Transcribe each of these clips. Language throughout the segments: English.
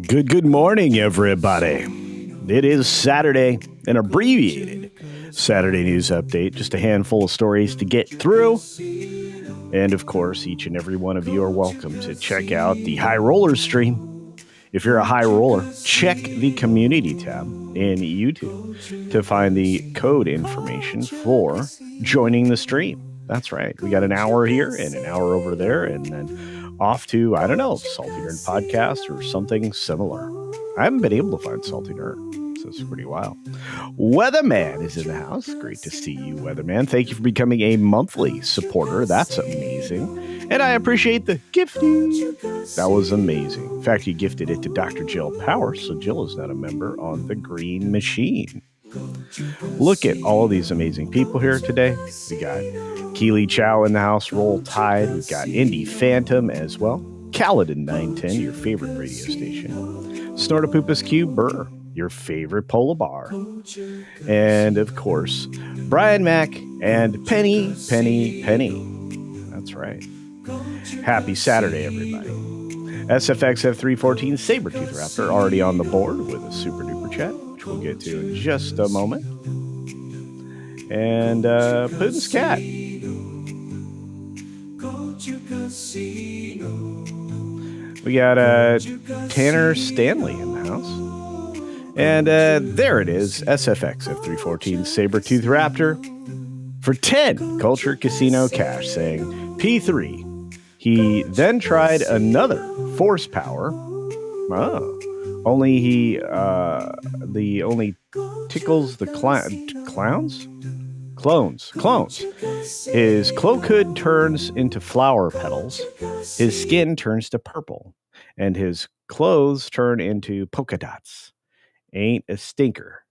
Good morning, everybody. It is Saturday, an abbreviated Saturday news update, just a handful of stories to get through. And of course, each and every one of you are welcome to check out the High Roller stream. If you're a high roller, check the community tab in YouTube to find the code information for joining the stream. That's right. We got an hour here and an hour over there, and then off to, I don't know, Salty Nerd Podcast or something similar. I haven't been able to find Salty Nerd, so it's pretty wild. Weatherman is in the house. Great to see you, Weatherman. Thank you for becoming a monthly supporter. That's amazing. And I appreciate the gifting. That was amazing. In fact, you gifted it to Dr. Jill Power, so Jill is not a member on the Green Machine. Look at all of these amazing people here today. We got Keely Chow in the house, Roll Tide. We've got Indie Phantom as well. Caledon 910, your favorite radio station. Snortapoopus Q Burr, your favorite Polar Bar. And of course, Brian Mack and Penny. That's right. Happy Saturday, everybody. SFX F314 Sabertooth Raptor already on the board with a super duper chat, which we'll get to in just a moment. And Putin's cat. We got Tanner Stanley in the house. And there it is, SFX F314 Sabertooth Raptor for 10 Culture Casino cash, saying P3. He then tried another force power. Oh, only he only tickles the clones. His cloak hood turns into flower petals. His skin turns to purple, and his clothes turn into polka dots. Ain't a stinker.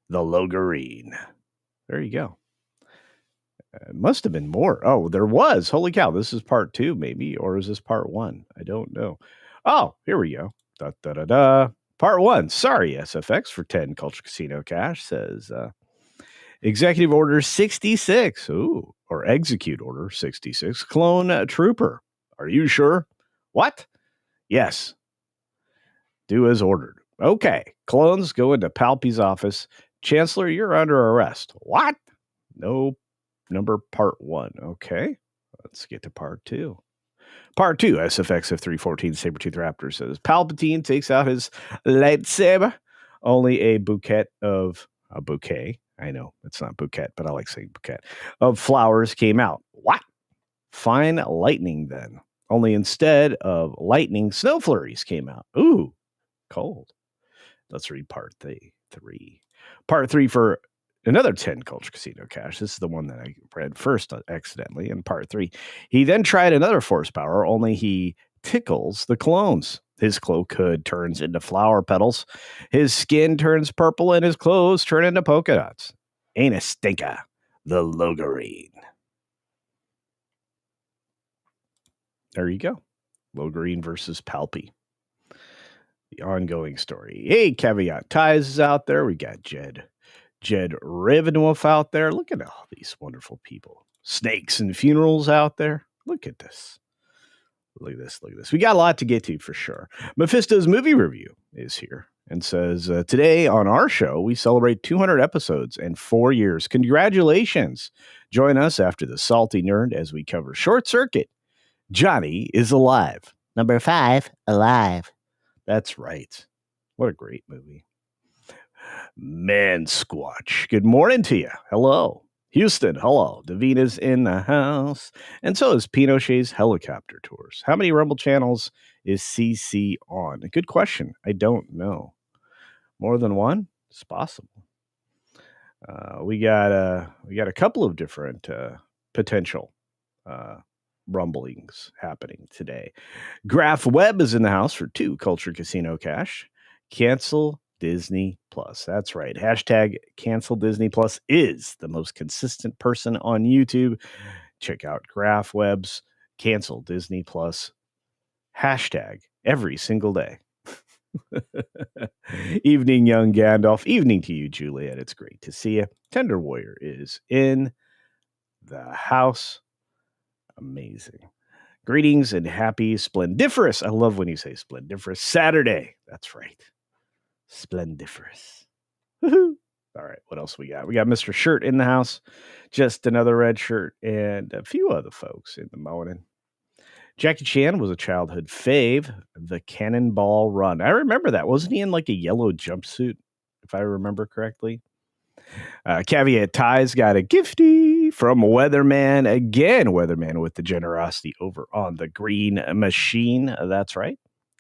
The Logarine. There you go. It must have been more. Oh, there was. Holy cow. This is part 2, maybe. Or is this part 1? I don't know. Oh, here we go. Part 1. Sorry, SFX, for 10 Culture Casino cash. Says Executive Order 66. Ooh. Or Execute Order 66. Clone Trooper. Are you sure? What? Yes. Do as ordered. Okay. Clones go into Palpy's office. Chancellor, you're under arrest. What? No. Number part 1. Okay. Let's get to part 2. Part 2, SFX F314 Sabertooth Raptor says Palpatine takes out his lightsaber. Only a bouquet. I know it's not bouquet, but I like saying bouquet of flowers came out. What? Fine lightning then. Only instead of lightning, snow flurries came out. Ooh, cold. Let's read part 3. Part 3 for another 10 Culture Casino cash. This is the one that I read first accidentally in part 3. He then tried another force power, only he tickles the clones. His cloak hood turns into flower petals. His skin turns purple and his clothes turn into polka dots. Ain't a stinker. The Logarine. There you go. Logarine versus Palpy. The ongoing story. Hey, Caveat Ties is out there. We got Jed Ravenwolf out there. Look at all these wonderful people. Snakes and Funerals out there. Look at this. Look at this. We got a lot to get to for sure. Mephisto's movie review is here and says, today on our show, we celebrate 200 episodes and 4 years. Congratulations. Join us after the Salty Nerd as we cover Short Circuit. Johnny is alive. Number 5, alive. That's right. What a great movie. Man Squatch, good morning to you. Hello. Houston, hello. Davina's in the house. And so is Pinochet's helicopter tours. How many Rumble channels is CC on? Good question. I don't know. More than one? It's possible. We got a couple of different potential rumblings happening today. Graph Webb is in the house for 2 Culture Casino cash. Cancel Disney Plus. That's right. Hashtag cancel Disney Plus is the most consistent person on YouTube. Check out Graph Webb's cancel Disney Plus hashtag every single day. Evening, young Gandalf. Evening to you, Juliet. It's great to see you. Tender Warrior is in the house. Amazing. Greetings and happy splendiferous. I love when you say splendiferous Saturday. That's right. Splendiferous. Woohoo. All right, what else we got? We got Mr. Shirt in the house, just another red shirt, and a few other folks in the morning. Jackie Chan was a childhood fave, the Cannonball Run. I remember that. Wasn't he in like a yellow jumpsuit, if I remember correctly? Caveat Ties got a gifty from Weatherman. Again, Weatherman with the generosity over on the Green Machine. That's right.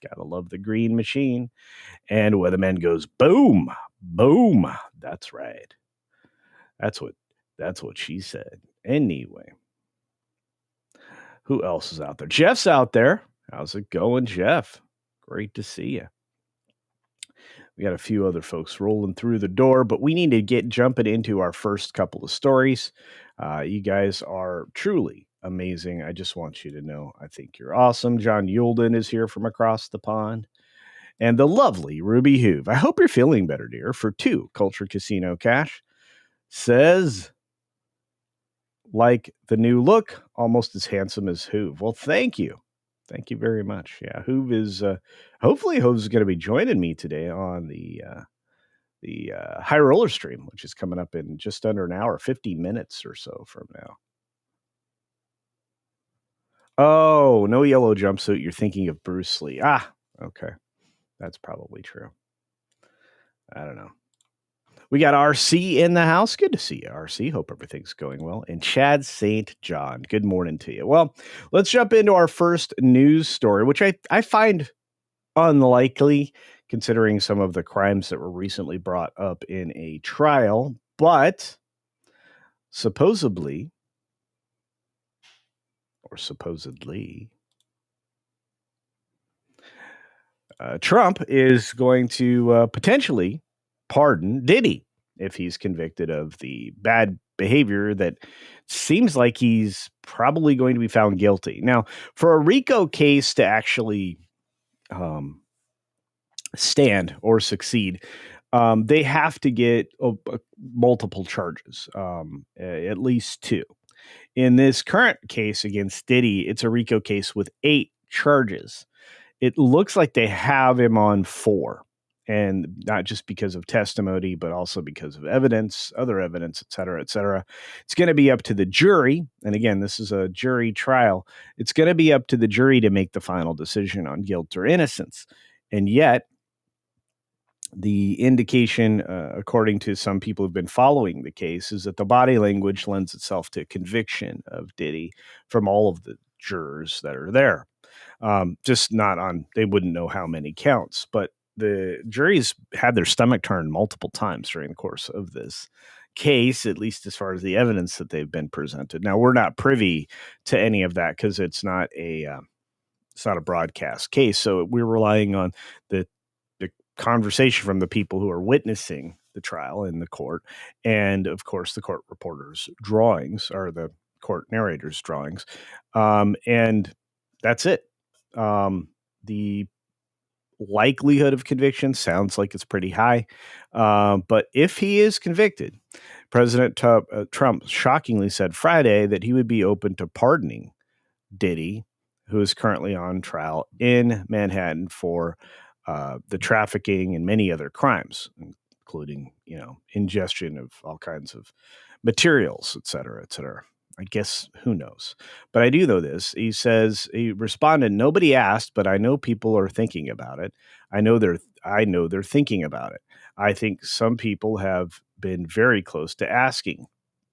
Gotta love the Green Machine. And Weatherman goes, boom, boom. That's right. That's what she said. Anyway. Who else is out there? Jeff's out there. How's it going, Jeff? Great to see you. We got a few other folks rolling through the door, but we need to get jumping into our first couple of stories. You guys are truly amazing. I just want you to know I think you're awesome. John Yulden is here from across the pond. And the lovely Ruby Hoove. I hope you're feeling better, dear. For 2 Culture Casino cash says, like the new look, almost as handsome as Hoove. Well, thank you. Thank you very much. Yeah, Hoove is, hopefully Hoove's going to be joining me today on the High Roller stream, which is coming up in just under an hour, 50 minutes or so from now. Oh, no yellow jumpsuit. You're thinking of Bruce Lee. Ah, okay. That's probably true. I don't know. We got RC in the house. Good to see you, RC. Hope everything's going well. And Chad St. John. Good morning to you. Well, let's jump into our first news story, which I find unlikely considering some of the crimes that were recently brought up in a trial. But supposedly, Trump is going to potentially pardon Diddy if he's convicted of the bad behavior that seems like he's probably going to be found guilty. Now, for a RICO case to actually stand or succeed, they have to get multiple charges, at least 2. In this current case against Diddy, it's a RICO case with 8 charges. It looks like they have him on 4, and not just because of testimony, but also because of evidence, other evidence, et cetera, et cetera. It's going to be up to the jury. And again, this is a jury trial. It's going to be up to the jury to make the final decision on guilt or innocence. And yet, the indication, according to some people who've been following the case, is that the body language lends itself to conviction of Diddy from all of the jurors that are there. Just not on, they wouldn't know how many counts, but the jury's had their stomach turned multiple times during the course of this case, at least as far as the evidence that they've been presented. Now, we're not privy to any of that because it's not a broadcast case. So we're relying on the conversation from the people who are witnessing the trial in the court. And of course, the court reporters' drawings or the court narrator's drawings. And that's it. The likelihood of conviction sounds like it's pretty high. But if he is convicted, President Trump shockingly said Friday that he would be open to pardoning Diddy, who is currently on trial in Manhattan for the trafficking and many other crimes, including, ingestion of all kinds of materials, et cetera, et cetera. I guess who knows? But I do know this. He says he responded, "Nobody asked, but I know people are thinking about it. I know they're thinking about it. I think some people have been very close to asking,"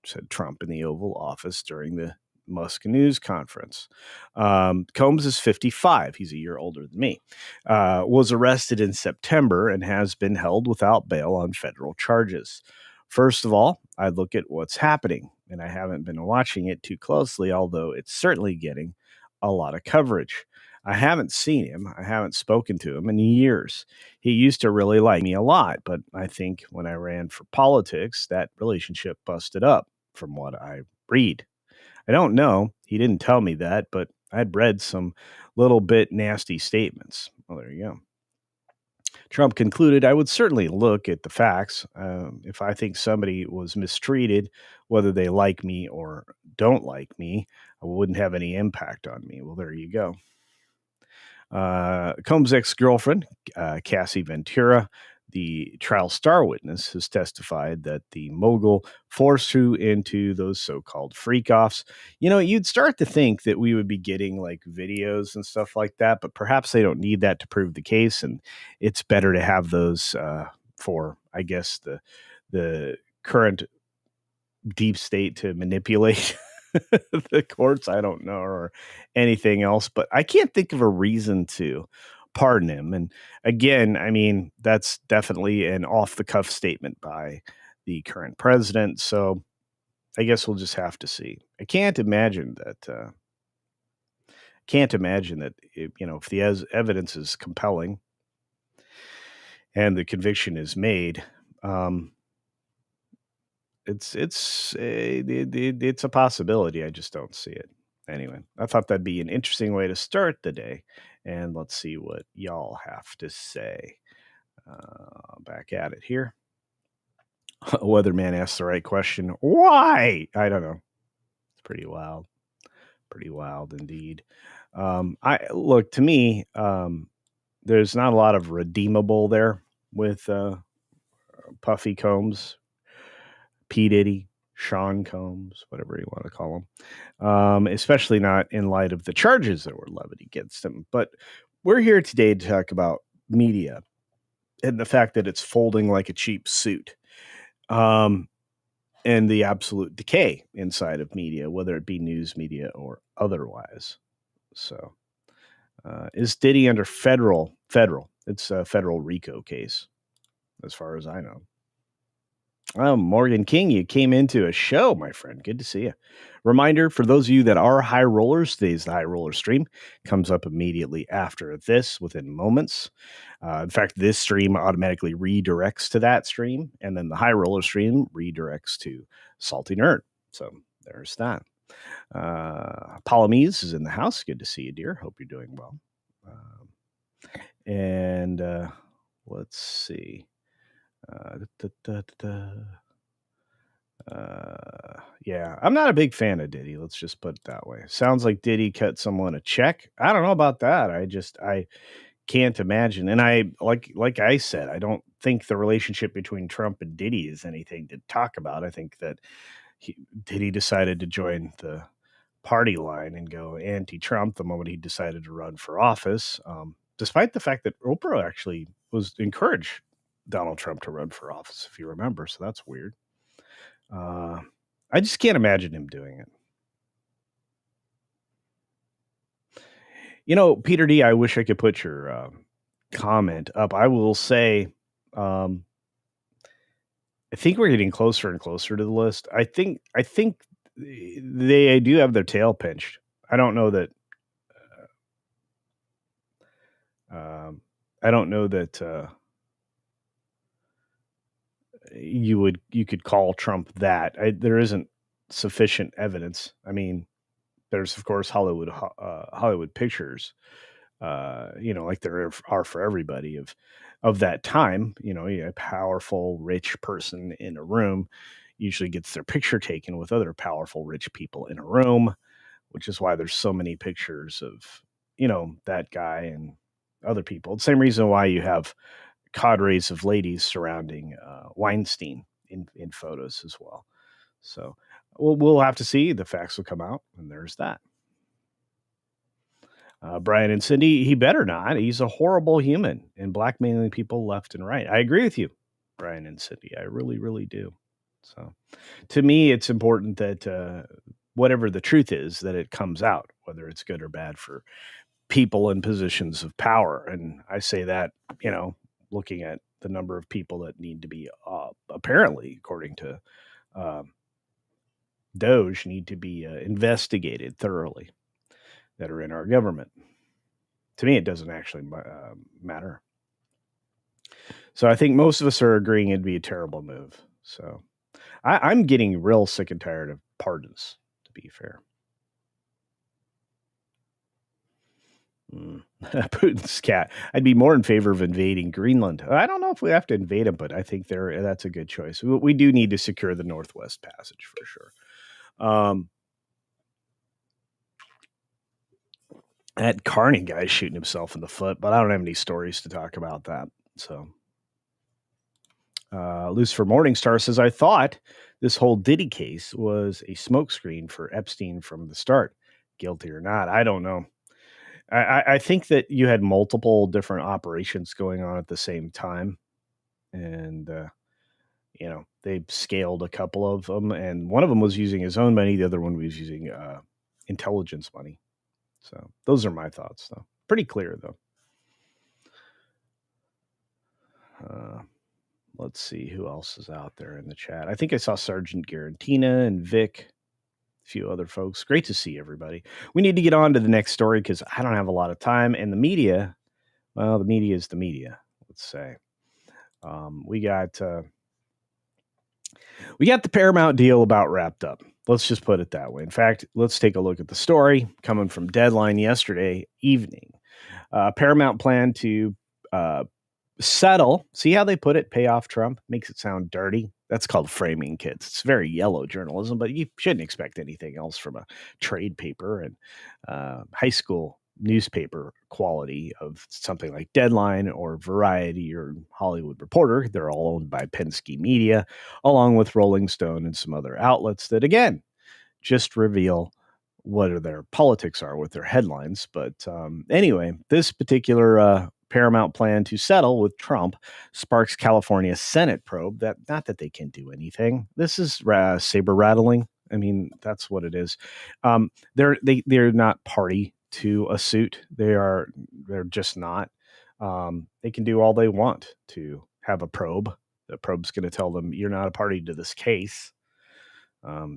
said Trump in the Oval Office during the Musk News Conference. Combs is 55. He's a year older than me. Was arrested in September and has been held without bail on federal charges. First of all, I look at what's happening, and I haven't been watching it too closely, although it's certainly getting a lot of coverage. I haven't seen him. I haven't spoken to him in years. He used to really like me a lot, but I think when I ran for politics, that relationship busted up from what I read. I don't know. He didn't tell me that, but I'd read some little bit nasty statements. Well, there you go. Trump concluded, "I would certainly look at the facts. If I think somebody was mistreated, whether they like me or don't like me wouldn't have any impact on me. Well, there you go. Combs' ex-girlfriend, Cassie Ventura, the trial star witness, has testified that the mogul forced her into those so-called freak-offs. You'd start to think that we would be getting like videos and stuff like that, but perhaps they don't need that to prove the case, and it's better to have those for, I guess, the current deep state to manipulate the courts. I don't know, or anything else, but I can't think of a reason to pardon him. And again, I mean, that's definitely an off the cuff statement by the current president. So I guess we'll just have to see. I can't imagine that. If the evidence is compelling and the conviction is made, it's a possibility. I just don't see it. Anyway, I thought that'd be an interesting way to start the day, and let's see what y'all have to say. Back at it here. Weatherman asked the right question. Why? I don't know. It's pretty wild indeed. To me, there's not a lot of redeemable there with Puffy Combs, P. Diddy, Sean Combs, whatever you want to call him, especially not in light of the charges that were levied against him. But we're here today to talk about media and the fact that it's folding like a cheap suit, and the absolute decay inside of media, whether it be news media or otherwise. So, is Diddy under federal? It's a federal RICO case, as far as I know. Morgan King, you came into a show, my friend. Good to see you. Reminder for those of you that are high rollers, today's the high roller stream comes up immediately after this, within moments. In fact, this stream automatically redirects to that stream, and then the high roller stream redirects to Salty Nerd. So there's that. Palamise is in the house. Good to see you, dear. Hope you're doing well. Let's see. Yeah, I'm not a big fan of Diddy. Let's just put it that way. Sounds like Diddy cut someone a check. I don't know about that. I can't imagine. And I like I said, I don't think the relationship between Trump and Diddy is anything to talk about. I think that Diddy decided to join the party line and go anti-Trump the moment he decided to run for office, despite the fact that Oprah actually was encouraged Donald Trump to run for office, if you remember. So that's weird. I just can't imagine him doing it. Peter D, I wish I could put your comment up. I will say, I think we're getting closer and closer to the list. I think they do have their tail pinched. I don't know that. You could call Trump that. There isn't sufficient evidence. I mean, there's of course Hollywood pictures, like there are for everybody of that time. A powerful rich person in a room usually gets their picture taken with other powerful rich people in a room, which is why there's so many pictures of that guy and other people. The same reason why you have cadres of ladies surrounding Weinstein in photos as well. So we'll have to see. The facts will come out, and there's that. Brian and Cindy, he better not. He's a horrible human and blackmailing people left and right. I agree with you, Brian and Cindy. I really, really do. So to me, it's important that whatever the truth is, that it comes out, whether it's good or bad for people in positions of power. And I say that, looking at the number of people that need to be, apparently, according to Doge, need to be investigated thoroughly that are in our government. To me, it doesn't actually matter. So I think most of us are agreeing it'd be a terrible move. So I'm getting real sick and tired of pardons, to be fair. Putin's cat. I'd be more in favor of invading Greenland. I don't know if we have to invade them, but I think that's a good choice. We do need to secure the Northwest Passage for sure. That Carney guy shooting himself in the foot, but I don't have any stories to talk about that. So, Lucifer Morningstar says, I thought this whole Diddy case was a smokescreen for Epstein from the start. Guilty or not, I don't know. I think that you had multiple different operations going on at the same time. And, they scaled a couple of them. And one of them was using his own money. The other one was using intelligence money. So those are my thoughts, though. Pretty clear, though. Let's see who else is out there in the chat. I think I saw Sergeant Garantina and Vic, a few other folks. Great to see everybody. We need to get on to the next story because I don't have a lot of time. And the media, well, the media is the media, let's say. We got the Paramount deal about wrapped up. Let's just put it that way. In fact, let's take a look at the story coming from Deadline yesterday evening. Paramount planned to settle. See how they put it? Pay off Trump. Makes it sound dirty. That's called framing, kids. It's very yellow journalism, but you shouldn't expect anything else from a trade paper and high school newspaper quality of something like Deadline or Variety or Hollywood Reporter. They're all owned by Penske Media, along with Rolling Stone and some other outlets that, again, just reveal what their politics are with their headlines. But anyway, this particular Paramount plan to settle with Trump sparks California Senate probe. That not that they can do anything. This is saber rattling. I mean, that's what it is. They're not party to a suit. They're just not. They can do all they want to have a probe. The probe's going to tell them you're not a party to this case.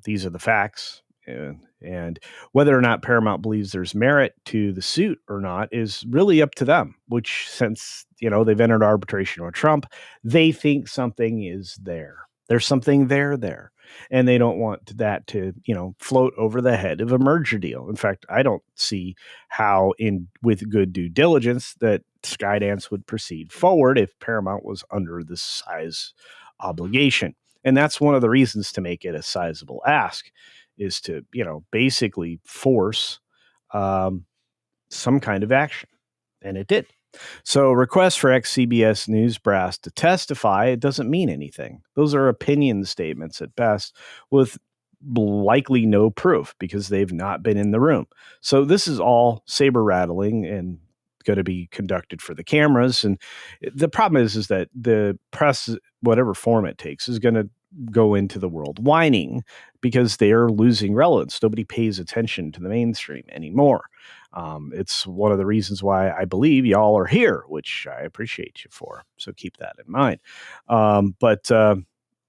These are the facts. And whether or not Paramount believes there's merit to the suit or not is really up to them, which since, they've entered arbitration with Trump, they think something is there. There's something there. And they don't want that to, float over the head of a merger deal. In fact, I don't see how with good due diligence that Skydance would proceed forward if Paramount was under this size obligation. And that's one of the reasons to make it a sizable ask is to, basically force some kind of action. And it did. So request for ex-CBS News brass to testify, it doesn't mean anything. Those are opinion statements at best with likely no proof because they've not been in the room. So this is all saber rattling and going to be conducted for the cameras. And the problem is that the press, whatever form it takes, is going to go into the world whining because they are losing relevance. Nobody pays attention to the mainstream anymore. It's one of the reasons why I believe y'all are here, which I appreciate you for. So keep that in mind.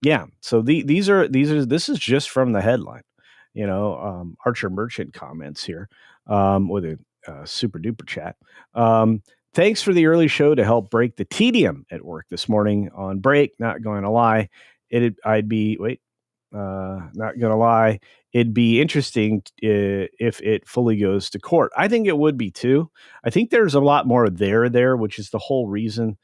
Yeah. So this is just from the headline. Archer Merchant comments here with a super duper chat. Thanks for the early show to help break the tedium at work this morning on break. Not going to lie. Not gonna lie, it'd be interesting if it fully goes to court. I think it would be too. I think there's a lot more there, which is the whole reason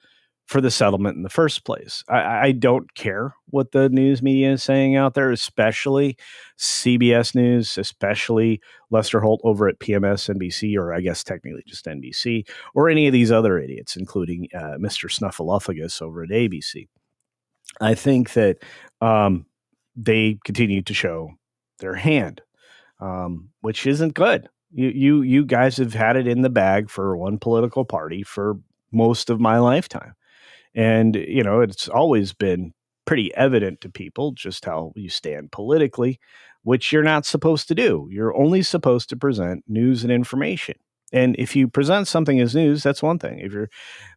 for the settlement in the first place. I don't care what the news media is saying out there, especially CBS News, especially Lester Holt over at PMS NBC, or I guess technically just NBC, or any of these other idiots, including Mr. Snuffleupagus over at ABC. I think that they continue to show their hand, which isn't good. You guys have had it in the bag for one political party for most of my lifetime. And, it's always been pretty evident to people just how you stand politically, which you're not supposed to do. You're only supposed to present news and information. And if you present something as news, that's one thing. If you're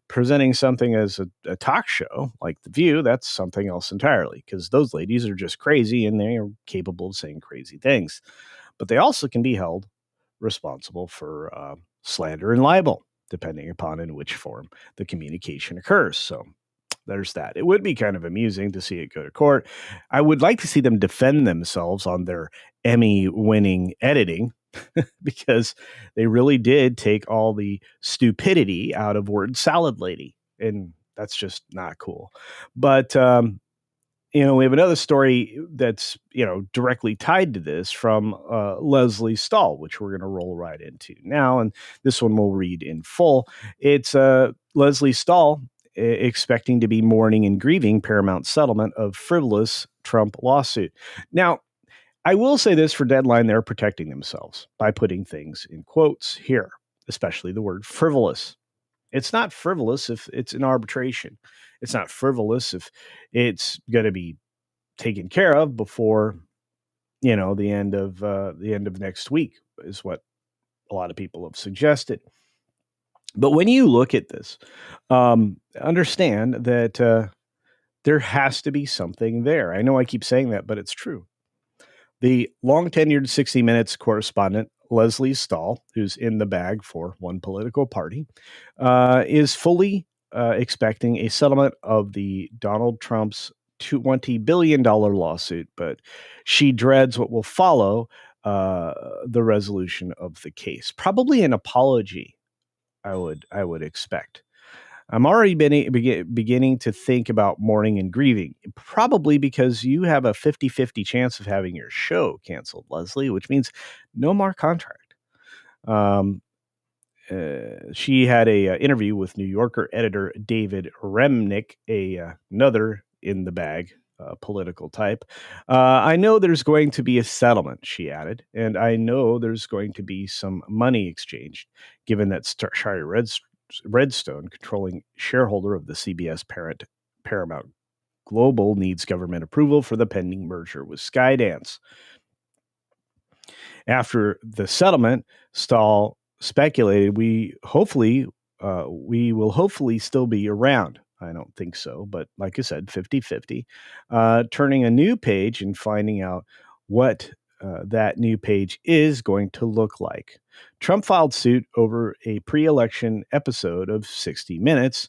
presenting something as a talk show like The View, that's something else entirely, because those ladies are just crazy and they are capable of saying crazy things. But they also can be held responsible for slander and libel, depending upon in which form the communication occurs. So there's that. It would be kind of amusing to see it go to court. I would like to see them defend themselves on their Emmy-winning editing, because they really did take all the stupidity out of word salad lady. And that's just not cool. But We have another story that's, directly tied to this from Leslie Stahl, which we're going to roll right into now. And this one we'll read in full. It's Leslie Stahl expecting to be mourning and grieving Paramount settlement of frivolous Trump lawsuit. Now, I will say this for Deadline, they're protecting themselves by putting things in quotes here, especially the word frivolous. It's not frivolous if it's an arbitration. It's not frivolous if it's going to be taken care of before, the end of next week is what a lot of people have suggested. But when you look at this, understand that there has to be something there. I know I keep saying that, but it's true. The long tenured 60 Minutes correspondent, Leslie Stahl, who's in the bag for one political party, is fully expecting a settlement of the Donald Trump's $20 billion lawsuit, but she dreads what will follow the resolution of the case. Probably an apology, I would expect. I'm already beginning to think about mourning and grieving, probably because you have a 50-50 chance of having your show canceled, Leslie, which means no more contract. She had a interview with New Yorker editor David Remnick, another in the bag political type. I know there's going to be a settlement, she added, and I know there's going to be some money exchanged, given that Shari Redstone, controlling shareholder of the CBS parent Paramount Global, needs government approval for the pending merger with Skydance. After the settlement, Stahl speculated we will hopefully still be around. I don't think so, but like I said, 50-50. Turning a new page and finding out what that new page is going to look like. Trump filed suit over a pre-election episode of 60 Minutes,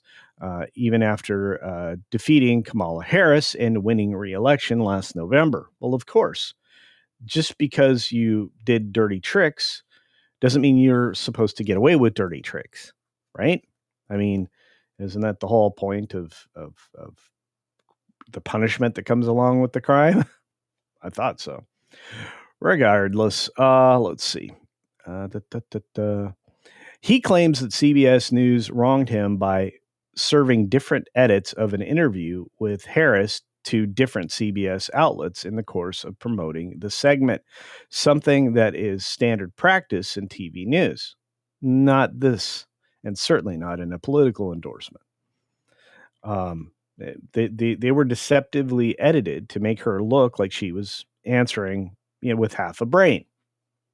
even after defeating Kamala Harris and winning re-election last November. Well, of course, just because you did dirty tricks doesn't mean you're supposed to get away with dirty tricks, right? I mean, isn't that the whole point of the punishment that comes along with the crime? I thought so. Regardless, let's see. He claims that CBS News wronged him by serving different edits of an interview with Harris to different CBS outlets in the course of promoting the segment, something that is standard practice in TV news. Not this, and certainly not in a political endorsement. They were deceptively edited to make her look like she was answering, with half a brain.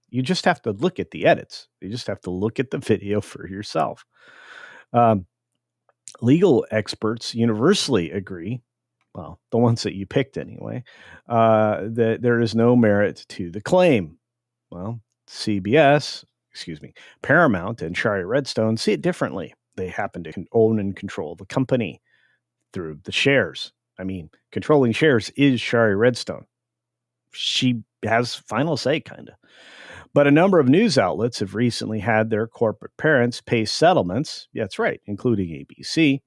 You just have to look at the edits. You just have to look at the video for yourself. Legal experts universally agree, well, the ones that you picked anyway, that there is no merit to the claim. Well, Paramount and Shari Redstone see it differently. They happen to own and control the company through the shares. I mean, controlling shares is Shari Redstone. She has final say, kind of. But a number of news outlets have recently had their corporate parents pay settlements, that's right, including ABC,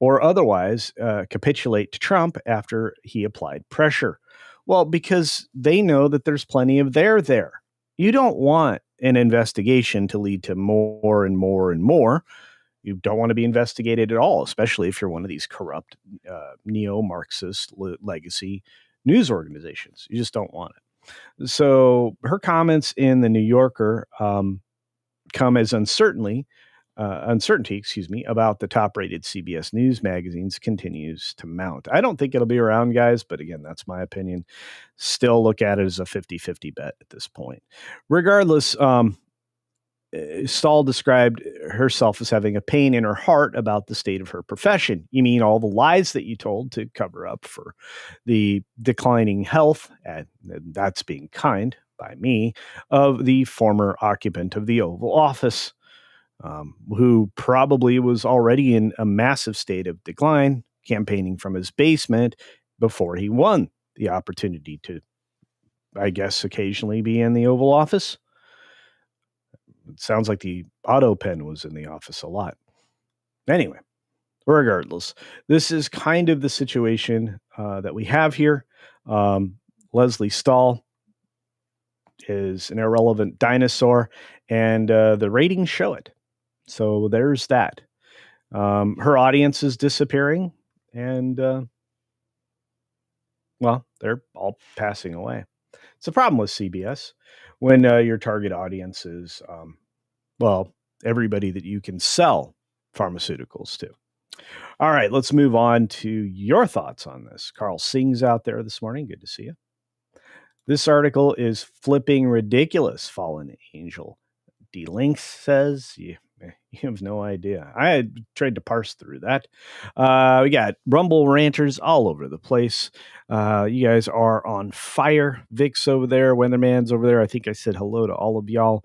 or otherwise capitulate to Trump after he applied pressure. Well, because they know that there's plenty of there. You don't want an investigation to lead to more and more and more. You don't want to be investigated at all, especially if you're one of these corrupt neo-Marxist legacy news organizations. You just don't want it. So her comments in the New Yorker come as uncertainty, about the top-rated CBS News magazines continues to mount. I don't think it'll be around, guys, but again, that's my opinion. Still look at it as a 50-50 bet at this point. Regardless, Stahl described herself as having a pain in her heart about the state of her profession. You mean all the lies that you told to cover up for the declining health, and that's being kind by me, of the former occupant of the Oval Office, who probably was already in a massive state of decline, campaigning from his basement before he won the opportunity to, I guess, occasionally be in the Oval Office. It sounds like the auto pen was in the office a lot. Anyway, Regardless, this is kind of the situation that we have here. Um, Leslie Stahl is an irrelevant dinosaur, and the ratings show it. So there's that. Her audience is disappearing, and well, they're all passing away. It's a problem with CBS when your target audience is, well, everybody that you can sell pharmaceuticals to. All right, let's move on to your thoughts on this. Carl Singh's out there this morning. Good to see you. This article is flipping ridiculous, fallen angel. D-Links says you have no idea. I had tried to parse through that. We got Rumble ranters all over the place. You guys are on fire. Vic's over there. Weatherman's over there. I think I said hello to all of y'all.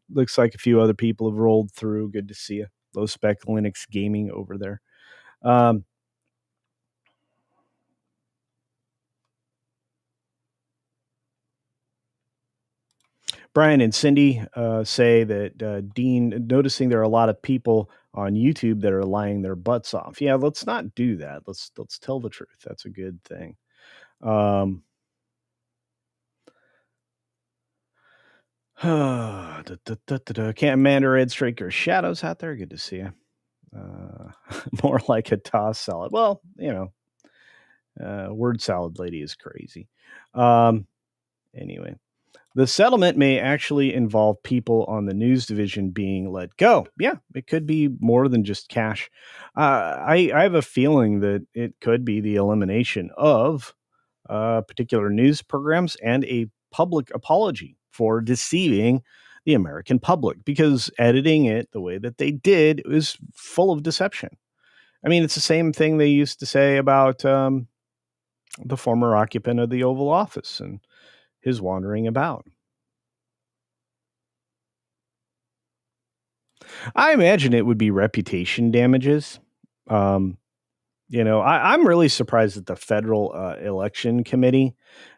Looks like a few other people have rolled through. Good to see you. Low Spec Linux Gaming over there. Brian and Cindy say that Dean, noticing there are a lot of people on YouTube that are lying their butts off. Yeah, let's not do that. Let's tell the truth. That's a good thing. Commander Red Striker Shadows out there. Good to see you. More like a toss salad. Well, word salad lady is crazy. Anyway. The settlement may actually involve people on the news division being let go. Yeah, it could be more than just cash. I have a feeling that it could be the elimination of particular news programs and a public apology for deceiving the American public, because editing it the way that they did was full of deception. I mean, it's the same thing they used to say about the former occupant of the Oval Office and his wandering about. I imagine it would be reputation damages. I'm really surprised that the federal election committee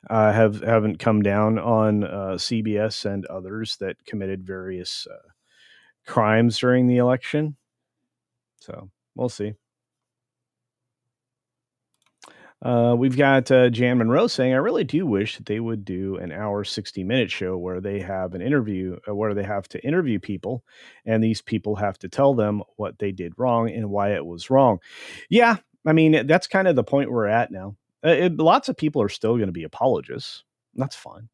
haven't come down on CBS and others that committed various crimes during the election. So we'll see. We've got Jan Monroe saying, I really do wish that they would do an hour, 60-minute show where they have an interview, where they have to interview people, and these people have to tell them what they did wrong and why it was wrong. Yeah, I mean, that's kind of the point we're at now. Lots of people are still going to be apologists. That's fine.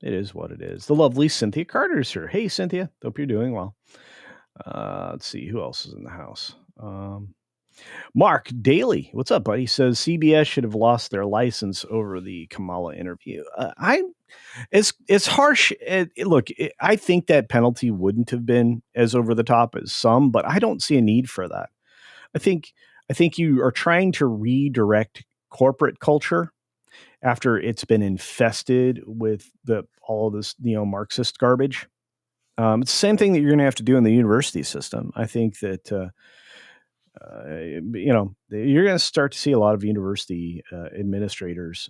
It is what it is. The lovely Cynthia Carter's here. Hey, Cynthia. Hope you're doing well. Let's see. Who else is in the house? Mark Daly, what's up, buddy? Says CBS should have lost their license over the Kamala interview. It's harsh. Look, I think that penalty wouldn't have been as over the top as some, but I don't see a need for that. I think you are trying to redirect corporate culture after it's been infested with all of this Marxist garbage. It's the same thing that you're going to have to do in the university system. I think that. You're going to start to see a lot of university administrators,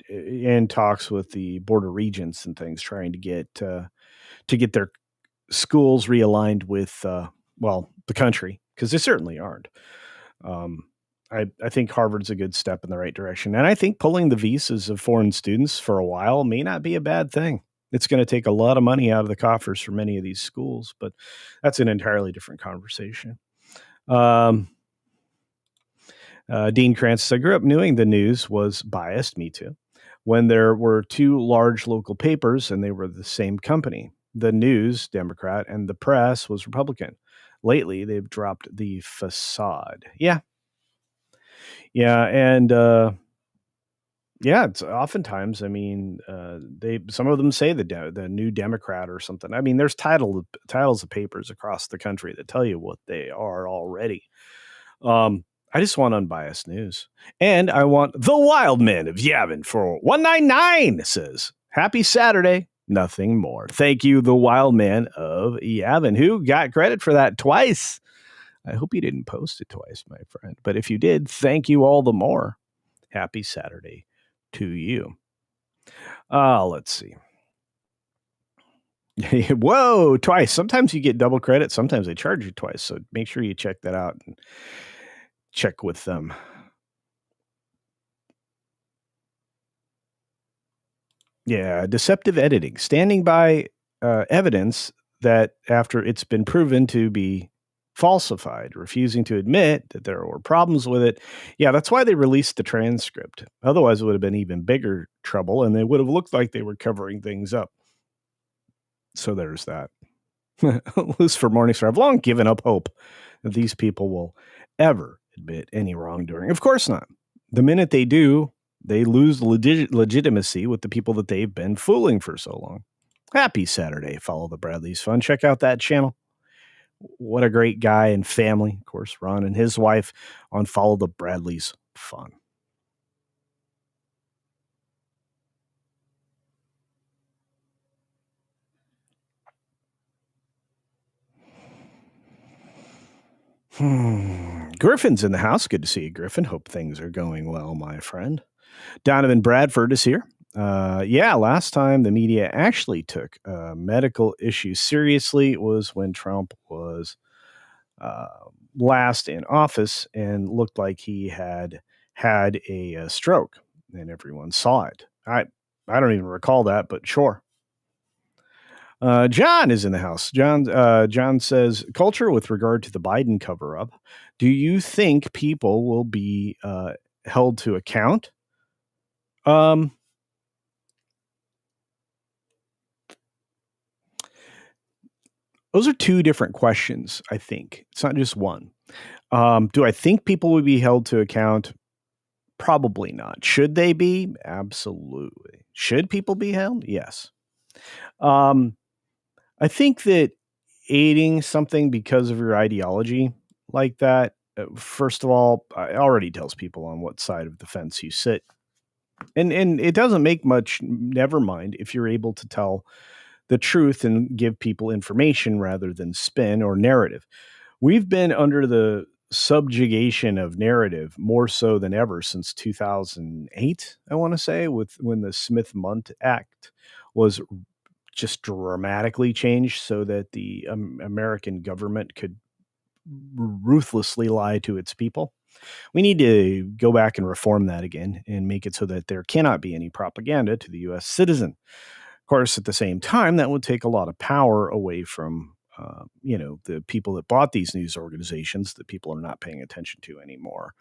in talks with the board of regents and things, trying to get their schools realigned with the country, because they certainly aren't. I think Harvard's a good step in the right direction, and I think pulling the visas of foreign students for a while may not be a bad thing. It's going to take a lot of money out of the coffers for many of these schools, but that's an entirely different conversation. Dean Kranz, I grew up knowing the news was biased. Me too. When there were two large local papers and they were the same company, the news, Democrat, and the press was Republican. Lately, they've dropped the facade. Yeah. And it's oftentimes, I mean, some of them say the New Democrat or something. I mean, there's titles of papers across the country that tell you what they are already. I just want unbiased news. And I want the Wild Man of Yavin for 199 says, happy Saturday. Nothing more. Thank you, the Wild Man of Yavin, who got credit for that twice. I hope you didn't post it twice, my friend. But if you did, thank you all the more. Happy Saturday to you. Let's see. Whoa, twice. Sometimes you get double credit. Sometimes they charge you twice. So make sure you check that out and check with them. Yeah, deceptive editing. Standing by evidence that after it's been proven to be falsified, refusing to admit that there were problems with it. Yeah, that's why they released the transcript. Otherwise, it would have been even bigger trouble and they would have looked like they were covering things up. So there's that. Lucifer Morningstar, I've long given up hope that these people will ever admit any wrongdoing. Of course not. The minute they do, they lose legitimacy with the people that they've been fooling for so long. Happy Saturday. Follow the Bradleys Fun. Check out that channel. What a great guy and family. Of course, Ron and his wife on Follow the Bradleys Fun. Griffin's in the house. Good to see you, Griffin. Hope things are going well, my friend. Donovan Bradford is here. Last time the media actually took medical issues seriously was when Trump was last in office and looked like he had a stroke, and everyone saw it. I don't even recall that, but sure. John is in the house. John says, culture with regard to the Biden cover-up. Do you think people will be held to account? Those are two different questions, I think. It's not just one. Do I think people would be held to account? Probably not. Should they be? Absolutely. Should people be held? Yes. I think that aiding something because of your ideology like that, first of all, it already tells people on what side of the fence you sit. And it doesn't make much, never mind, if you're able to tell the truth and give people information rather than spin or narrative. We've been under the subjugation of narrative more so than ever since 2008, I want to say, with when the Smith-Mundt Act was just dramatically changed so that the American government could ruthlessly lie to its people. We need to go back and reform that again and make it so that there cannot be any propaganda to the U.S. citizen. Of course, at the same time, that would take a lot of power away from the people that bought these news organizations that people are not paying attention to anymore.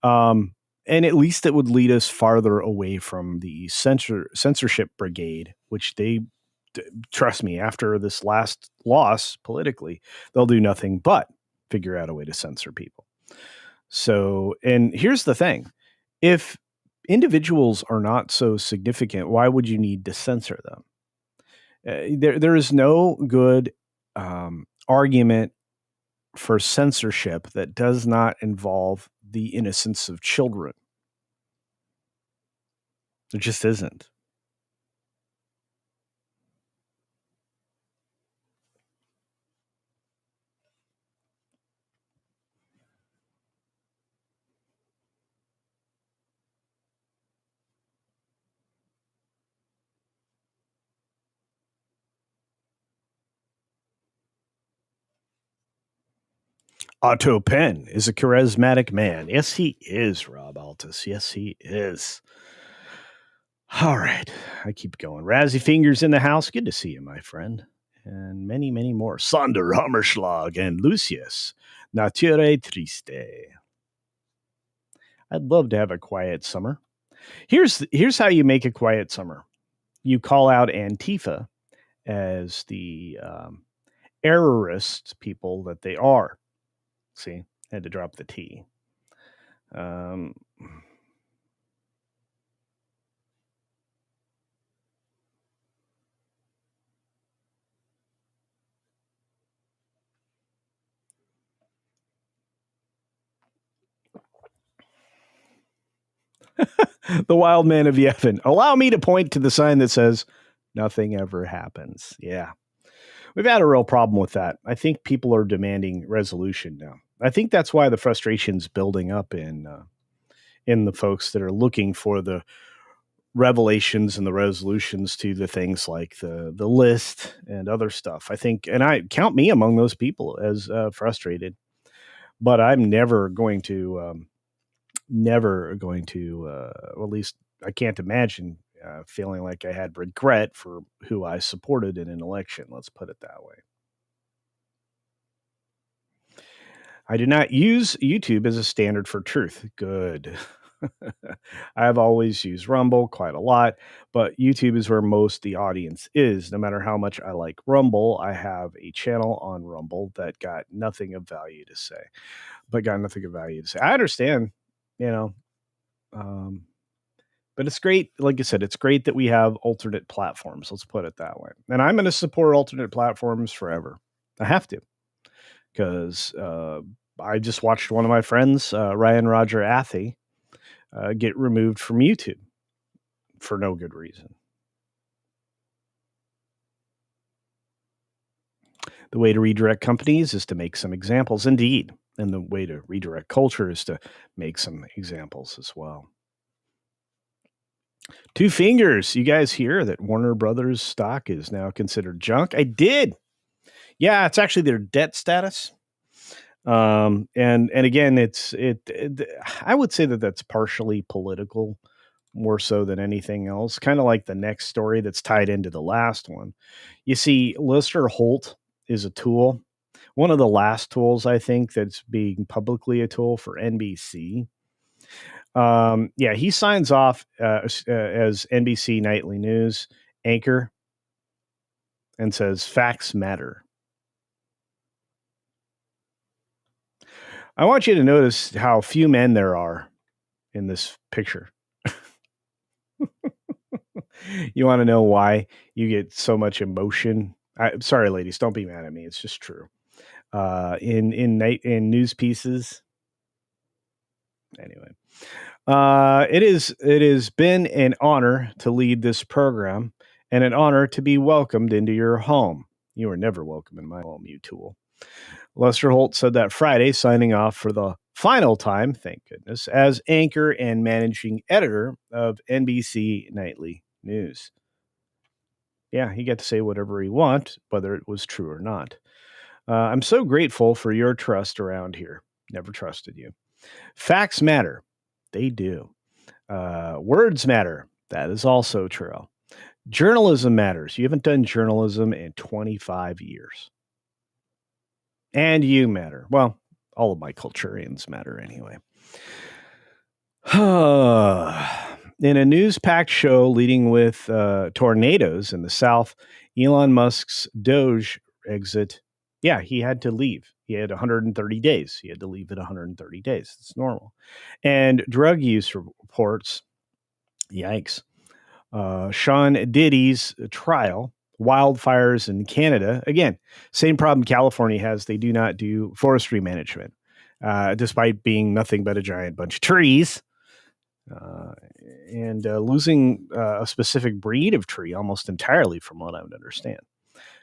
And at least it would lead us farther away from the censorship brigade, which they, trust me, after this last loss politically, they'll do nothing but figure out a way to censor people. So, and here's the thing. If individuals are not so significant, why would you need to censor them? There is no good argument for censorship that does not involve the innocence of children. There just isn't. Otto Penn is a charismatic man. Yes, he is, Rob Altus. Yes, he is. All right. I keep going. Razzie Fingers in the house. Good to see you, my friend. And many, many more. Sander Hammerschlag and Lucius. Nature Triste. I'd love to have a quiet summer. Here's how you make a quiet summer. You call out Antifa as the errorist people that they are. See, I had to drop the T. The wild man of Yevon. Allow me to point to the sign that says, nothing ever happens. Yeah. We've had a real problem with that. I think people are demanding resolution now. I think that's why the frustration's building up in the folks that are looking for the revelations and the resolutions to the things like the list and other stuff. I think, and I count me among those people as frustrated. But I'm never going to, or at least I can't imagine feeling like I had regret for who I supported in an election. Let's put it that way. I do not use YouTube as a standard for truth. Good. I've always used Rumble quite a lot, but YouTube is where most the audience is. No matter how much I like Rumble, I have a channel on Rumble that got nothing of value to say. I understand, you know, um, but it's great. Like I said, it's great that we have alternate platforms. Let's put it that way. And I'm going to support alternate platforms forever. I have to, because I just watched one of my friends, Ryan Roger Athy, get removed from YouTube for no good reason. The way to redirect companies is to make some examples, indeed. And the way to redirect culture is to make some examples as well. Two Fingers, you guys hear that Warner Brothers stock is now considered junk? I did. Yeah, it's actually their debt status. And again, I would say that that's partially political, more so than anything else. Kind of like the next story that's tied into the last one. You see, Lester Holt is a tool. One of the last tools, I think, that's being publicly a tool for NBC. Yeah, he signs off as NBC Nightly News anchor and says facts matter. I want you to notice how few men there are in this picture. You want to know why you get so much emotion? Sorry, ladies, don't be mad at me. It's just true. In news pieces. Anyway, it has been an honor to lead this program and an honor to be welcomed into your home. You are never welcome in my home, you tool. Lester Holt said that Friday, signing off for the final time, thank goodness, as anchor and managing editor of NBC Nightly News. Yeah, he got to say whatever he wants, whether it was true or not. I'm so grateful for your trust around here. Never trusted you. Facts matter. They do. Words matter. That is also true. Journalism matters. You haven't done journalism in 25 years. And you matter. Well, all of my culturians matter anyway. In a news-packed show leading with tornadoes in the South, Elon Musk's Doge exit, yeah, he had to leave. He had 130 days. He had to leave at 130 days. It's normal. And drug use reports, yikes. Sean Diddy's trial, wildfires in Canada. Again, same problem California has. They do not do forestry management, despite being nothing but a giant bunch of trees. And losing a specific breed of tree almost entirely, from what I would understand,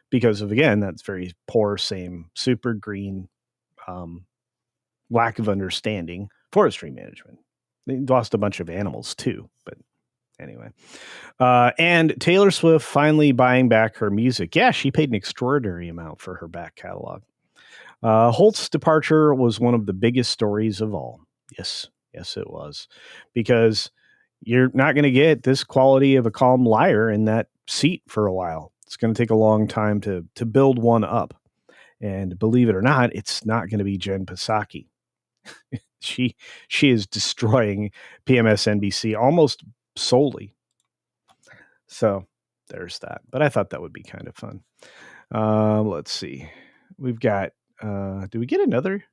because of, again, that's very poor, same super green, lack of understanding forestry management. They lost a bunch of animals too, but anyway. And Taylor Swift finally buying back her music. Yeah, she paid an extraordinary amount for her back catalog. Holt's departure was one of the biggest stories of all. Yes, it was. Because you're not going to get this quality of a calm liar in that seat for a while. It's going to take a long time to build one up. And believe it or not, it's not going to be Jen Psaki. She is destroying PMSNBC almost solely. So there's that. But I thought that would be kind of fun. Let's see. We've got, do we get another?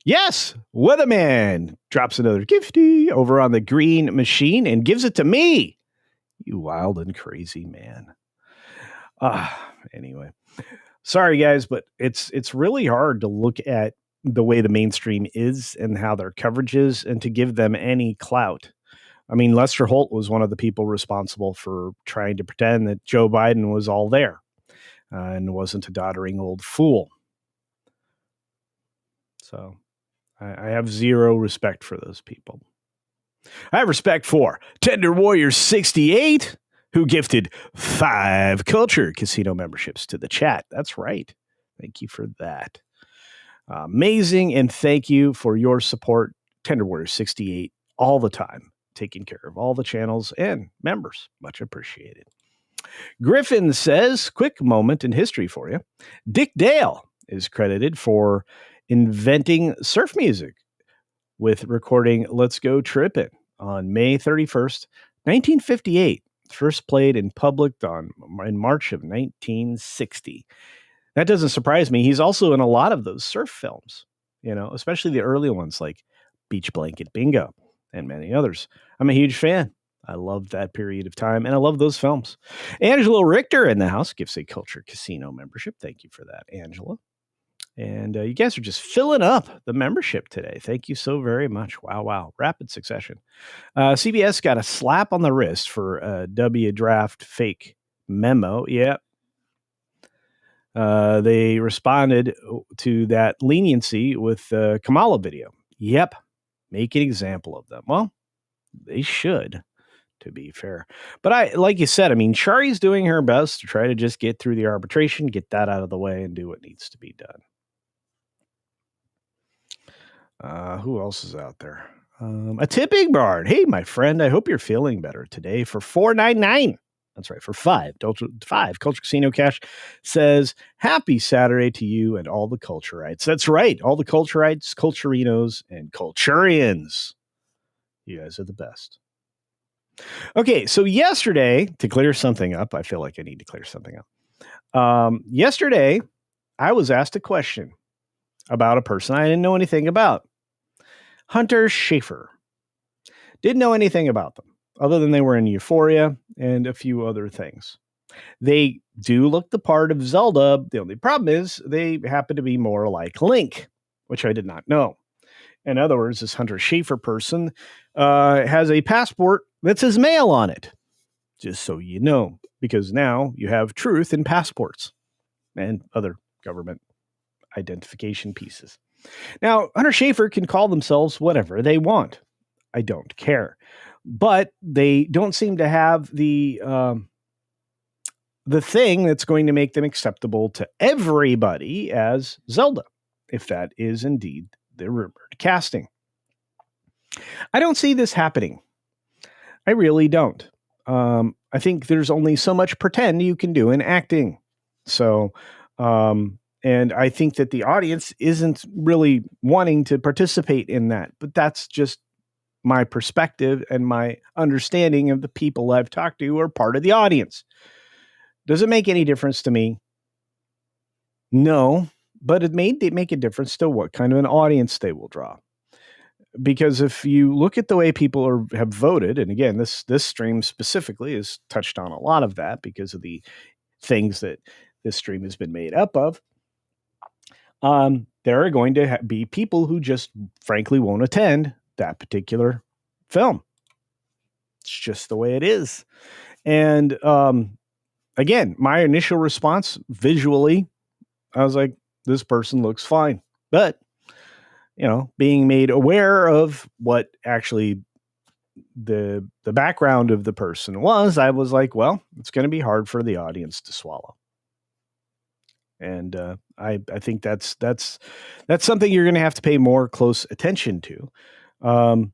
Yes, Weatherman drops another gifty over on the green machine and gives it to me. You wild and crazy man. Anyway, sorry guys, but it's really hard to look at the way the mainstream is and how their coverage is and to give them any clout. I mean, Lester Holt was one of the people responsible for trying to pretend that Joe Biden was all there and wasn't a doddering old fool. So I have zero respect for those people. I have respect for Tender Warrior 68, who gifted 5 Culture Casino memberships to the chat. That's right. Thank you for that. Amazing, and thank you for your support, Tender Warrior 68, all the time, taking care of all the channels and members. Much appreciated. Griffin says, quick moment in history for you. Dick Dale is credited for inventing surf music with recording Let's Go Trippin' on May 31st, 1958. First played in public in March of 1960. That doesn't surprise me. He's also in a lot of those surf films, especially the early ones like Beach Blanket Bingo and many others. I'm a huge fan. I love that period of time, and I love those films. Angela Richter in the house gives a Culture Casino membership. Thank you for that, Angela. And you guys are just filling up the membership today. Thank you so very much. Wow. Rapid succession. CBS got a slap on the wrist for a W draft fake memo. Yep. They responded to that leniency with the Kamala video. Yep. Make an example of them. Well, they should, to be fair. But like you said, Shari's doing her best to try to just get through the arbitration, get that out of the way, and do what needs to be done. Who else is out there? A tipping bard. Hey, my friend, I hope you're feeling better today for $4.99. That's right, for 5. Culture Casino Cash says, happy Saturday to you and all the Culturites. That's right, all the Culturites, Culturinos, and Culturians. You guys are the best. Okay, so yesterday, to clear something up, I feel like I need to clear something up. Yesterday, I was asked a question about a person I didn't know anything about. Hunter Schafer. Didn't know anything about them, other than they were in Euphoria and a few other things. They do look the part of Zelda. The only problem is they happen to be more like Link, which I did not know. In other words, this Hunter Schafer person has a passport that says male on it, just so you know, because now you have truth in passports and other government identification pieces. Now, Hunter Schafer can call themselves whatever they want. I don't care. But they don't seem to have the thing that's going to make them acceptable to everybody as Zelda, if that is indeed the rumored casting. I don't see this happening. I really don't. I think there's only so much pretend you can do in acting. So, and I think that the audience isn't really wanting to participate in that, but that's just my perspective and my understanding of the people I've talked to who are part of the audience. Does it make any difference to me? No, but it may make a difference to what kind of an audience they will draw. Because if you look at the way people have voted, and again, this stream specifically has touched on a lot of that because of the things that this stream has been made up of. There are going to be people who just frankly won't attend that particular film. It's just the way it is. And again, my initial response visually, I was like, this person looks fine. But, being made aware of what actually the background of the person was, I was like, well, it's going to be hard for the audience to swallow. And I think that's something you're going to have to pay more close attention to. And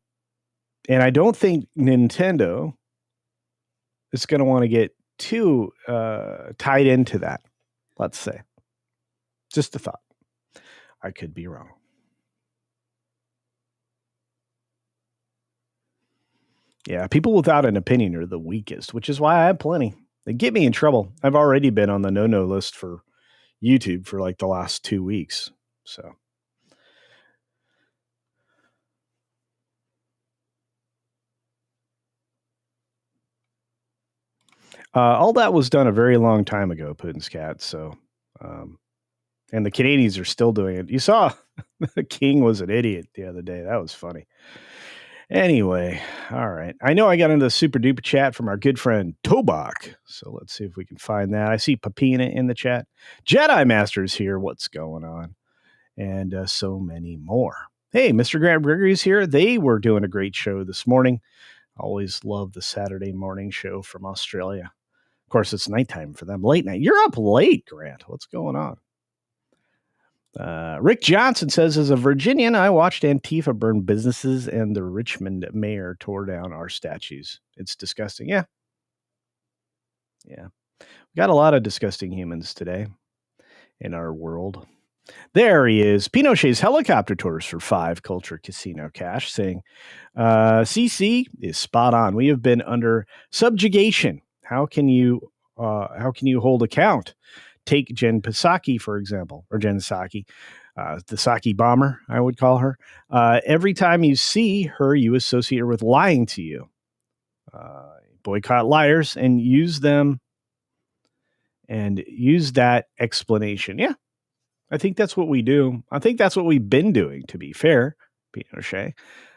I don't think Nintendo is going to want to get too tied into that, let's say. Just a thought. I could be wrong. Yeah, people without an opinion are the weakest, which is why I have plenty. They get me in trouble. I've already been on the no-no list for YouTube for like the last 2 weeks. So. All that was done a very long time ago, Putin's cat. So, and the Canadians are still doing it. You saw the king was an idiot the other day. That was funny. Anyway, all right. I know I got into the super duper chat from our good friend Tobak. So let's see if we can find that. I see Papina in the chat. Jedi Masters here. What's going on? And so many more. Hey, Mr. Grant Gregory's here. They were doing a great show this morning. Always love the Saturday morning show from Australia. Of course, it's nighttime for them. Late night. You're up late, Grant. What's going on? Rick Johnson says, as a Virginian, I watched Antifa burn businesses and the Richmond mayor tore down our statues. It's disgusting. Yeah. We got a lot of disgusting humans today in our world. There he is. Pinochet's helicopter tours for 5 CultureCasino cash, saying, CC is spot on. We have been under subjugation. How can you hold account? Take Jen Psaki, for example, or Jen Psaki, the Psaki bomber, I would call her. Every time you see her, you associate her with lying to you. Boycott liars and use them and use that explanation. Yeah, I think that's what we do. I think that's what we've been doing, to be fair, Pinochet.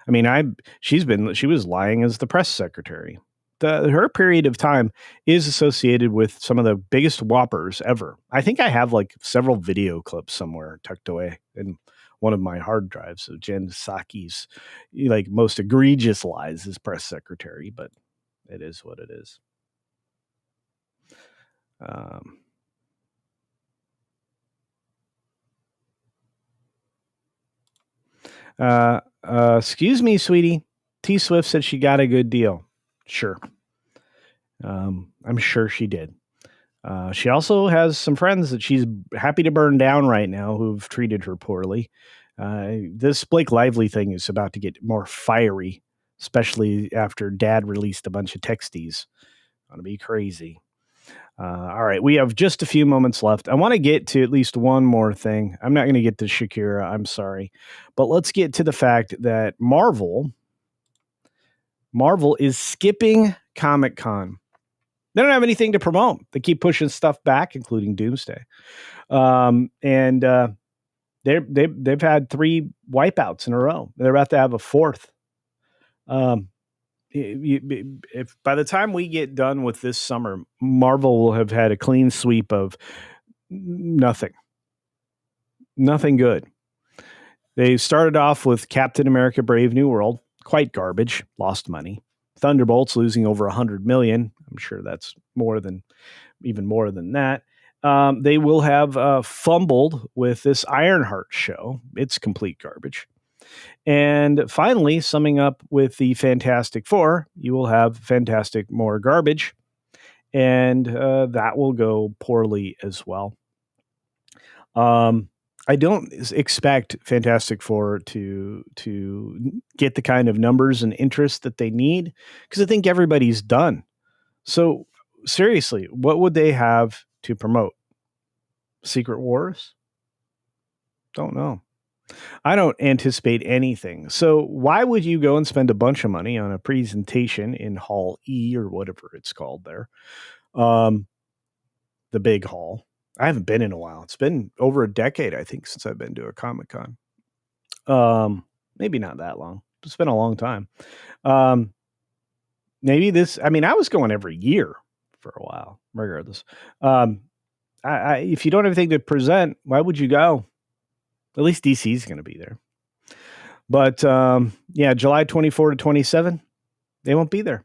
I mean, she was lying as the press secretary. Her period of time is associated with some of the biggest whoppers ever. I think I have like several video clips somewhere tucked away in one of my hard drives of Jen Psaki's like most egregious lies as press secretary, but it is what it is. Excuse me, sweetie. T Swift said she got a good deal. Sure. I'm sure she did. She also has some friends that she's happy to burn down right now who've treated her poorly. This Blake Lively thing is about to get more fiery, especially after Dad released a bunch of texties. Gonna be crazy. All right, we have just a few moments left. I want to get to at least one more thing. I'm not going to get to Shakira. I'm sorry. But let's get to the fact that Marvel is skipping Comic-Con. They don't have anything to promote. They keep pushing stuff back, including Doomsday. And they've had 3 wipeouts in a row. They're about to have a 4th. If by the time we get done with this summer, Marvel will have had a clean sweep of nothing good. They started off with Captain America: Brave New World, quite garbage, lost money. Thunderbolts losing over $100 million. I'm sure that's even more than that. They will have fumbled with this Ironheart show. It's complete garbage. And finally, summing up with the Fantastic Four, you will have Fantastic more garbage, and that will go poorly as well. I don't expect Fantastic Four to get the kind of numbers and interest that they need, because I think everybody's done. So seriously, what would they have to promote? Secret Wars? Don't know. I don't anticipate anything. So why would you go and spend a bunch of money on a presentation in Hall E or whatever it's called there? The big hall. I haven't been in a while. It's been over a decade, I think, since I've been to a Comic-Con. Maybe not that long. It's been a long time. Maybe this, I mean, I was going every year for a while, regardless. If you don't have anything to present, why would you go? At least DC is going to be there. But July 24 to 27, they won't be there.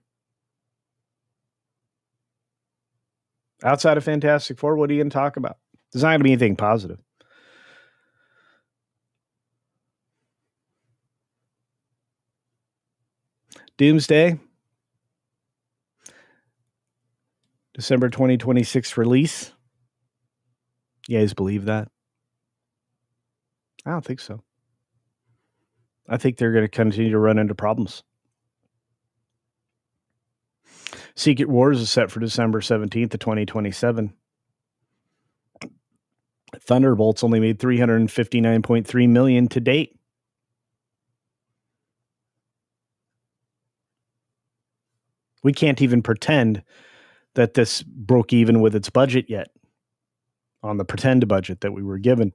Outside of Fantastic Four, what are you going to talk about? There's not going to be anything positive. Doomsday, December 2026 release. You guys believe that? I don't think so. I think they're going to continue to run into problems. Secret Wars is set for December 17th of 2027. Thunderbolts only made $359.3 million to date. We can't even pretend that this broke even with its budget yet, on the pretend budget that we were given.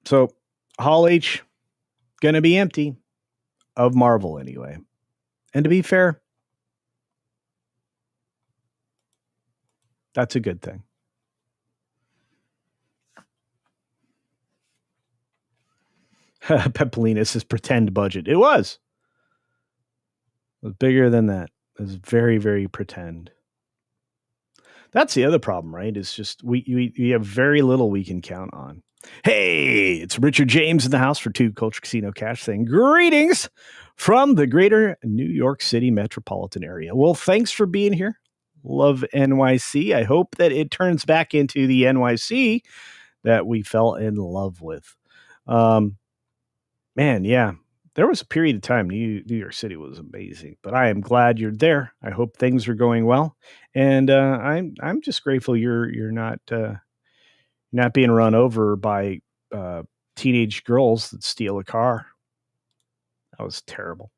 So Hall H going to be empty, of Marvel anyway. And to be fair, that's a good thing. Pepolina's pretend budget. It was bigger than that. It was very, very pretend. That's the other problem, right? It's just we have very little we can count on. Hey, it's Richard James in the house for Culture Casino Cash saying greetings from the greater New York City metropolitan area. Well, thanks for being here. Love NYC. I hope that it turns back into the NYC that we fell in love with. Man, yeah. There was a period of time New York City was amazing, but I am glad you're there. I hope things are going well, and I'm just grateful you're not being run over by teenage girls that steal a car. That was terrible.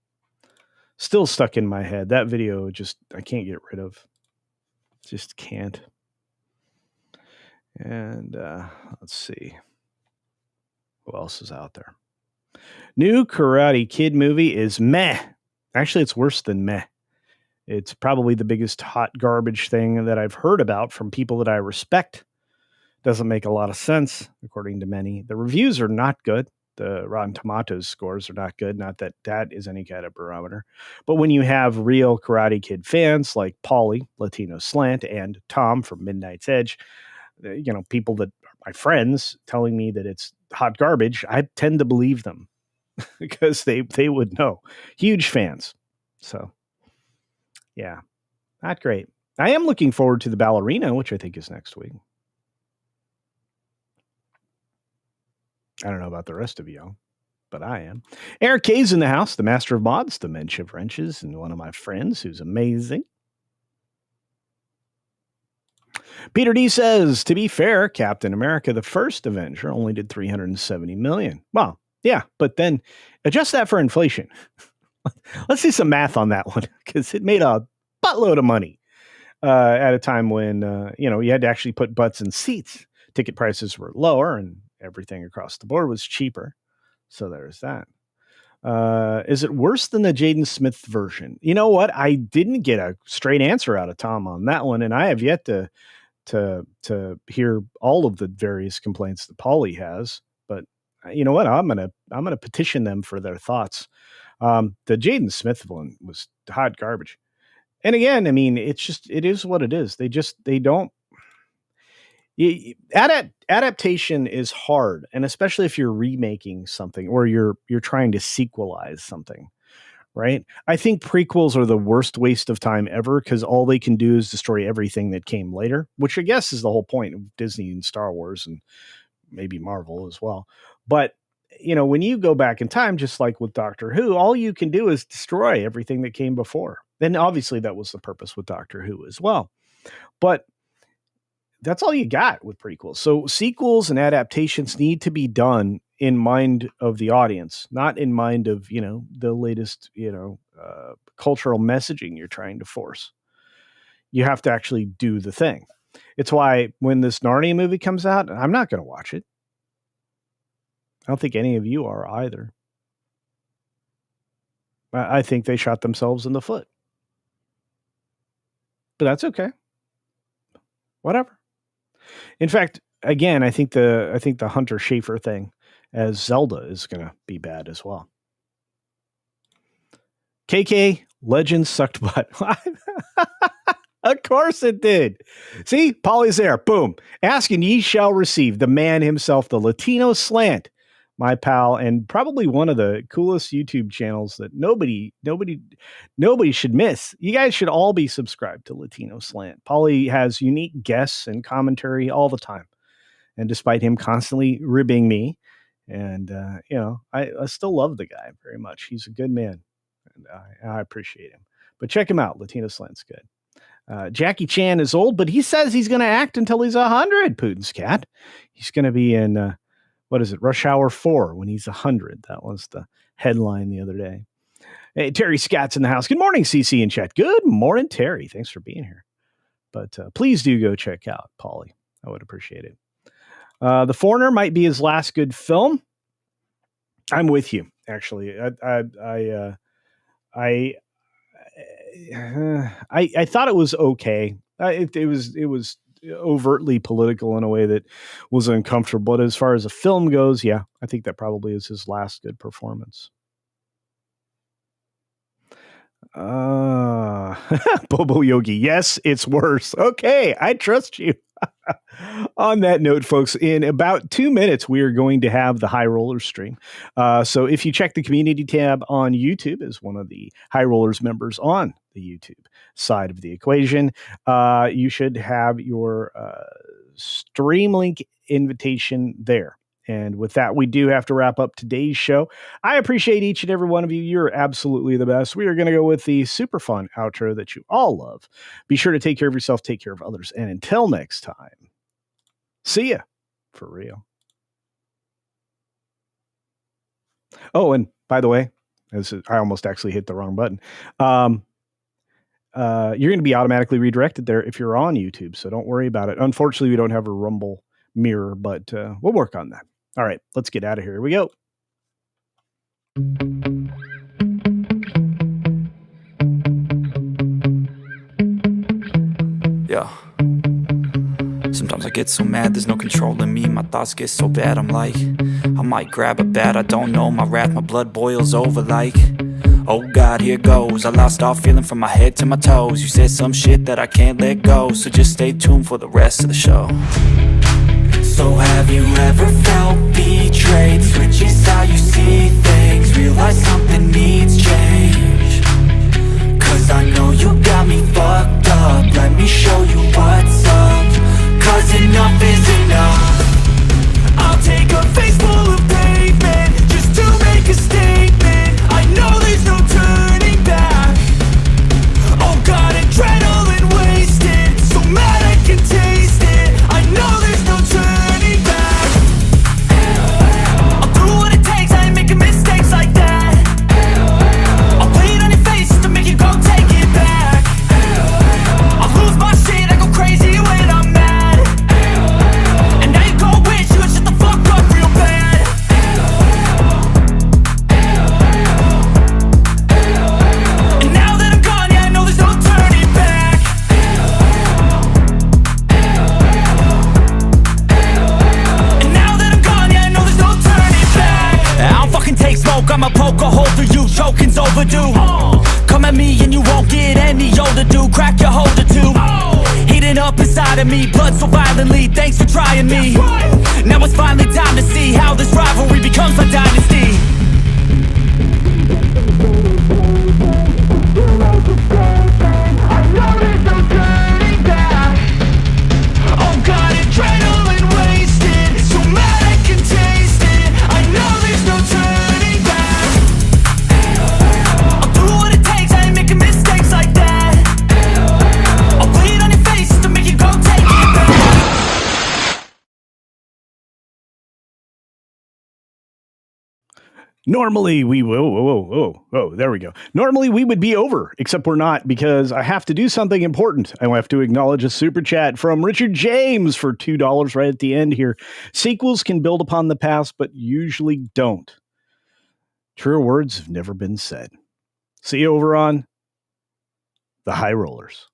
Still stuck in my head. That video I can't get rid of. Just can't. And let's see. Who else is out there? New Karate Kid movie is meh. Actually, it's worse than meh. It's probably the biggest hot garbage thing that I've heard about from people that I respect. Doesn't make a lot of sense, according to many. The reviews are not good. The Rotten Tomatoes scores are not good. Not that that is any kind of barometer. But when you have real Karate Kid fans like Paulie, Latino Slant, and Tom from Midnight's Edge, people that are my friends telling me that it's hot garbage, I tend to believe them because they would know. Huge fans. So, yeah, not great. I am looking forward to the ballerina, which I think is next week. I don't know about the rest of y'all, but I am. Eric K's in the house, the master of mods, the mensch of wrenches, and one of my friends who's amazing. Peter D says, to be fair, Captain America, the first Avenger, only did $370 million. Well, yeah, but then adjust that for inflation. Let's see some math on that one, because it made a buttload of money at a time when, you had to actually put butts in seats. Ticket prices were lower and everything across the board was cheaper. So there's that. Is it worse than the Jaden Smith version? You know what? I didn't get a straight answer out of Tom on that one, and I have yet to hear all of the various complaints that Paulie has. But you know what? I'm gonna petition them for their thoughts. The Jaden Smith one was hot garbage. And again, I mean, it is what it is. They don't. Adaptation is hard, and especially if you're remaking something or you're trying to sequelize something, right? I think prequels are the worst waste of time ever because all they can do is destroy everything that came later, which I guess is the whole point of Disney and Star Wars and maybe Marvel as well. But when you go back in time, just like with Doctor Who, all you can do is destroy everything that came before. Then obviously that was the purpose with Doctor Who as well. But that's all you got with prequels. So sequels and adaptations need to be done in mind of the audience, not in mind of, the latest, cultural messaging you're trying to force. You have to actually do the thing. It's why when this Narnia movie comes out, I'm not going to watch it. I don't think any of you are either. I think they shot themselves in the foot. But that's okay. Whatever. In fact, again, I think the Hunter Schafer thing as Zelda is going to be bad as well. KK Legends sucked butt. Of course it did. See, Paulie's there. Boom. Ask and ye shall receive. The man himself, the Latino Slant, my pal, and probably one of the coolest YouTube channels that nobody should miss. You guys should all be subscribed to Latino Slant. Paulie has unique guests and commentary all the time. And despite him constantly ribbing me, and I still love the guy very much. He's a good man, and I appreciate him. But check him out. Latino Slant's good. Jackie Chan is old, but he says he's going to act until he's 100. Putin's cat. He's going to be in Rush Hour 4 when he's 100. That was the headline the other day. Hey, Terry Scott's in the house. Good morning, CC in chat. Good morning, Terry. Thanks for being here. But please do go check out Paulie. I would appreciate it. The Foreigner might be his last good film. I'm with you, actually. I thought it was okay. It was overtly political in a way that was uncomfortable. But as far as a film goes, yeah, I think that probably is his last good performance. Bobo Yogi. Yes, it's worse. Okay, I trust you. On that note, folks, in about 2 minutes, we are going to have the High Rollers stream. So if you check the community tab on YouTube as one of the High Rollers members on the YouTube side of the equation, you should have your stream link invitation there. And with that, we do have to wrap up today's show. I appreciate each and every one of you. You're absolutely the best. We are going to go with the super fun outro that you all love. Be sure to take care of yourself, take care of others. And until next time, see ya. For real. Oh, and by the way, I almost actually hit the wrong button. You're going to be automatically redirected there if you're on YouTube. So don't worry about it. Unfortunately, we don't have a Rumble mirror, but we'll work on that. All right, let's get out of here. Here we go. Yeah. Sometimes I get so mad, there's no controlling me. My thoughts get so bad, I'm like, I might grab a bat, I don't know. My wrath, my blood boils over like, oh God, here goes. I lost all feeling from my head to my toes. You said some shit that I can't let go, so just stay tuned for the rest of the show. So have you ever felt betrayed? Switches how you see things, realize something needs change. Cause I know you got me fucked up, let me show you what's up. Cause enough is enough. I'll take a face full of pavement just to make a statement. I know there's no turning back. Oh God, adrenaline wasted, so mad I can taste it. I know there's no turning back. I'll do what it takes, I ain't making mistakes like that. I'll play it on your face to make you go take it back. I'll lose my shit, I go crazy when I'm mad. And now you go wish you would shut the fuck up real bad. And now that I'm gone, yeah, I know there's no turning back. And now that I'm gone, yeah, I know there's no turning back. I don't fucking take smoke, I'ma poke a hole through you, choking's overdue. Come at me and you won't get any older, dude. Crack your holder too. Heating up inside of me, blood so violently. Thanks for trying me. Now it's finally time to see how this rivalry becomes a dynasty. I know there's no turning back. Oh God, adrenaline wasted, so mad I can taste it. I know there's no turning back. I'll do what it takes, I ain't making mistakes like that. I'll play it on your face to make you go take it back. Normally we there we go. Normally we would be over, except we're not, because I have to do something important. I have to acknowledge a super chat from Richard James for $2 right at the end here. Sequels can build upon the past, but usually don't. Truer words have never been said. See you over on the High Rollers.